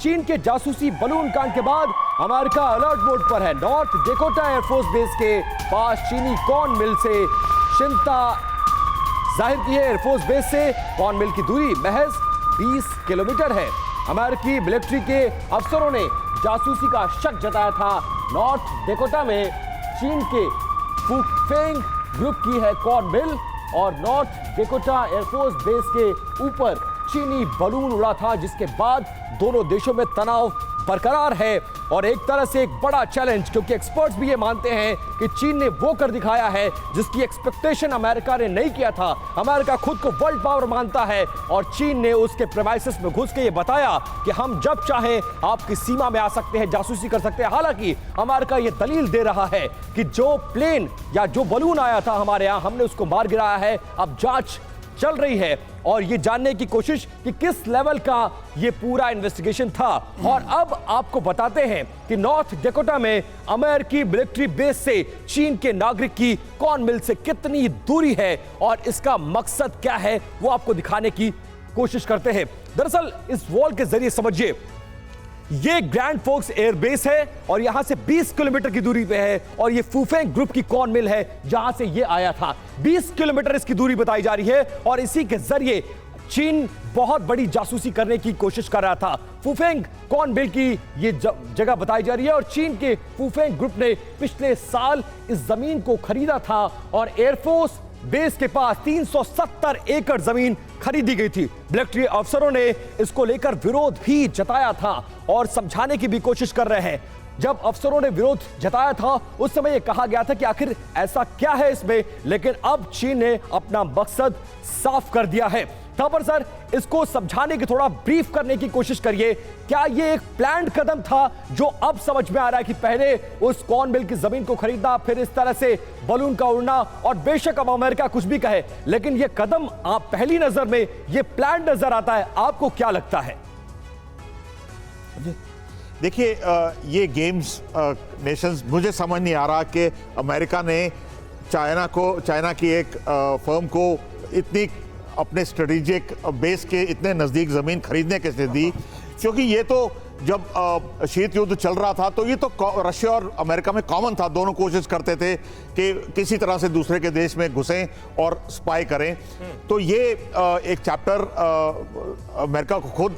चीन के जासूसी बलून कांड के बाद अमेरिका अलर्ट मोड पर है। नॉर्थ डेकोटा एयरफोर्स बेस के पास चीनी कॉर्न मिल से चिंता जाहिर की है। एयरफोर्स बेस से कॉर्न मिल की दूरी महज 20 किलोमीटर है। अमेरिकी मिलिट्री के अफसरों ने जासूसी का शक जताया था। नॉर्थ डेकोटा में चीन के फुफेंग ग्रुप की है कॉर्न मिल और नॉर्थ डेकोटा एयरफोर्स बेस के ऊपर चीनी बलून उड़ा था, जिसके बाद दोनों देशों में तनाव बरकरार है और एक तरह से एक बड़ा चैलेंज, क्योंकि एक्सपर्ट्स भी ये मानते हैं कि चीन ने वो कर दिखाया है जिसकी एक्सपेक्टेशन अमेरिका ने नहीं किया था। अमेरिका खुद को वर्ल्ड पावर मानता है और चीन ने उसके प्रेमाइसिस में घुस के ये बताया कि हम जब चाहें आपकी सीमा में आ सकते हैं, जासूसी कर सकते हैं। हालांकि अमेरिका ये दलील दे रहा है कि जो प्लेन या जो बलून आया था हमारे यहां, हमने उसको मार गिराया है। अब जांच चल रही है और ये जानने की कोशिश कि किस लेवल का ये पूरा इन्वेस्टिगेशन था। और अब आपको बताते हैं कि नॉर्थ डेकोटा में अमेरिकी मिलिट्री बेस से चीन के नागरिक की कॉर्न मिल से कितनी दूरी है और इसका मकसद क्या है, वो आपको दिखाने की कोशिश करते हैं। दरअसल इस वॉल के जरिए समझिए, ये ग्रैंड फोर्क्स एयरबेस है और यहां से 20 किलोमीटर की दूरी पे है और ये फुफेंग ग्रुप की कॉर्न मिल है जहां से ये आया था। 20 किलोमीटर इसकी दूरी बताई जा रही है और इसी के जरिए चीन बहुत बड़ी जासूसी करने की कोशिश कर रहा था। फुफेंग कॉर्न मिल की ये जगह बताई जा रही है और चीन के फुफेंग ग्रुप ने पिछले साल इस जमीन को खरीदा था और एयरफोर्स बेस के पास 370 एकड़ जमीन खरीदी गई थी। मिलिट्री अफसरों ने इसको लेकर विरोध भी जताया था और समझाने की भी कोशिश कर रहे हैं। जब अफसरों ने विरोध जताया था उस समय यह कहा गया था कि आखिर ऐसा क्या है इसमें, लेकिन अब चीन ने अपना मकसद साफ कर दिया है। पर सर, इसको समझाने की, थोड़ा ब्रीफ करने की कोशिश करिए। क्या ये एक प्लान्ड कदम था जो अब समझ में आ रहा है कि पहले उस कॉर्न मिल की जमीन को खरीदना, फिर इस तरह से बलून का उड़ना, और बेशक अब अमेरिका कुछ भी कहे लेकिन ये कदम आप पहली नजर में ये प्लान्ड नजर आता है, आपको क्या लगता है? देखिए, ये गेम्स नेशंस, मुझे समझ नहीं आ रहा कि अमेरिका ने चाइना की एक फर्म को इतनी अपने स्ट्रेटेजिक बेस के इतने नज़दीक ज़मीन खरीदने कैसे दी, क्योंकि ये तो जब शीत युद्ध चल रहा था तो ये तो रशिया और अमेरिका में कॉमन था। दोनों कोशिश करते थे कि किसी तरह से दूसरे के देश में घुसें और स्पाई करें। तो ये एक चैप्टर अमेरिका को खुद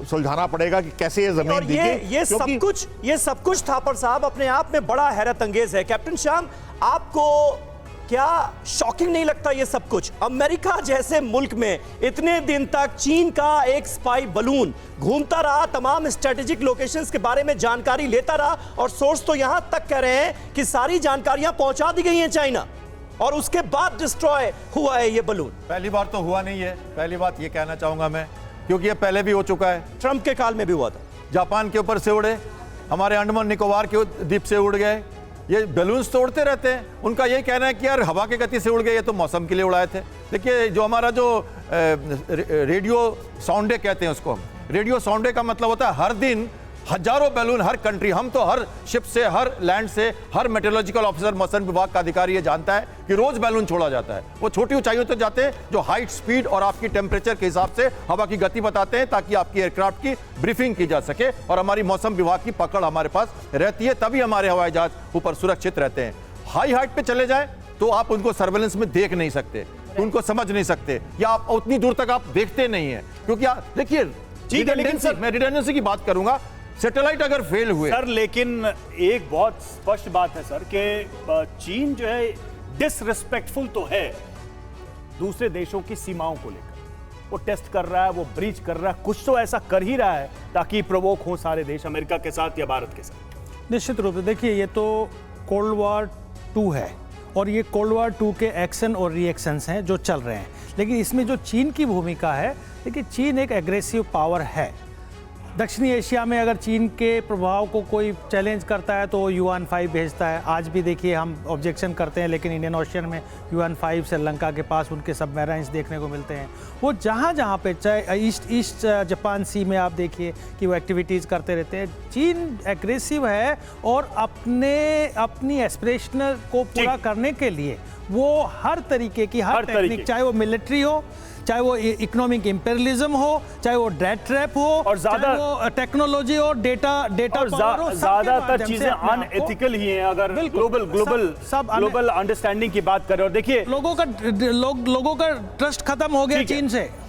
सुलझाना पड़ेगा कि कैसे ये ज़मीन दी गई। ये सब कुछ थापर साहब अपने आप में बड़ा हैरत अंगेज है। कैप्टन श्याम, आपको क्या शॉकिंग नहीं लगता ये सब कुछ? अमेरिका जैसे मुल्क में इतने दिन तक चीन का एक स्पाई बलून घूमता रहा, तमाम स्ट्रेटेजिक लोकेशंस के बारे में जानकारी लेता रहा और सोर्स तो यहां तक कह रहे हैं कि सारी जानकारियां पहुंचा दी गई हैं चाइना, और उसके बाद डिस्ट्रॉय हुआ है ये बलून। पहली बार तो हुआ नहीं है, पहली बात ये कहना चाहूंगा मैं, क्योंकि ये पहले भी हो चुका है। ट्रंप के काल में भी हुआ था। जापान के ऊपर से उड़े, हमारे अंडमान निकोबार के द्वीप से उड़ गए। ये बैलून्स तो उड़ते रहते हैं। उनका यही कहना है कि यार हवा की गति से उड़ गए, ये तो मौसम के लिए उड़ाए थे। देखिए, जो हमारा जो रेडियो साउंडे कहते हैं उसको हम, रेडियो साउंडे का मतलब होता है हर दिन हजारों बैलून, हर कंट्री, हम तो हर शिप से, हर लैंड से, हर मेट्रोलॉजिकल ऑफिसर, मौसम विभाग का अधिकारी ये जानता है कि रोज बैलून छोड़ा जाता है। वो छोटी ऊंचाइयों तक जाते हैं जो हाइट, स्पीड और आपकी टेम्परेचर के हिसाब से हवा की गति बताते हैं, ताकि आपकी एयरक्राफ्ट की ब्रीफिंग की जा सके और हमारी मौसम विभाग की पकड़ हमारे पास रहती है, तभी हमारे हवाई जहाज ऊपर सुरक्षित रहते हैं। हाई हाइट पे चले जाए तो आप उनको सर्वेलेंस में देख नहीं सकते, उनको समझ नहीं सकते, या आप उतनी दूर तक आप देखते नहीं है, क्योंकि आप देखिए, मैं रिडंडेंसी की बात करूंगा। सैटेलाइट अगर फेल हुए सर, लेकिन एक बहुत स्पष्ट बात है सर कि चीन जो है डिसरिस्पेक्टफुल तो है दूसरे देशों की सीमाओं को लेकर। वो टेस्ट कर रहा है, वो ब्रीच कर रहा है, कुछ तो ऐसा कर ही रहा है ताकि प्रोवोक हो सारे देश, अमेरिका के साथ या भारत के साथ। निश्चित रूप से देखिए, ये तो कोल्ड वॉर 2 है और ये कोल्ड वॉर 2 के एक्शन और रिएक्शंस हैं जो चल रहे हैं। लेकिन इसमें जो चीन की भूमिका है, देखिए चीन एक एग्रेसिव पावर है। दक्षिणी एशिया में अगर चीन के प्रभाव को कोई चैलेंज करता है तो वो युआन 5 भेजता है। आज भी देखिए हम ऑब्जेक्शन करते हैं, लेकिन इंडियन ओशियन में युआन 5 श्रीलंका के पास उनके सबमरीन्स देखने को मिलते हैं। वो जहाँ पे, चाहे ईस्ट जापान सी में आप देखिए कि वो एक्टिविटीज़ करते रहते हैं। चीन एग्रेसिव है और अपनी एस्पिरेशनल को पूरा करने के लिए वो हर तरीके की हर तरीके टेक्निक, चाहे वो मिलिट्री हो, चाहे वो इकोनॉमिक इंपेरियलिज्म हो, चाहे वो डेट ट्रैप हो, और चाहे वो टेक्नोलॉजी हो, डेटा और पावर हो, सबके ज्यादातर माध्यम से चीजें अपने आप को- अनएथिकल ही हैं अगर बिल्कुल, सब ग्लोबल अंडरस्टैंडिंग की बात करें। और देखिए लोगों का ट्रस्ट खत्म हो गया ठीक है। चीन से।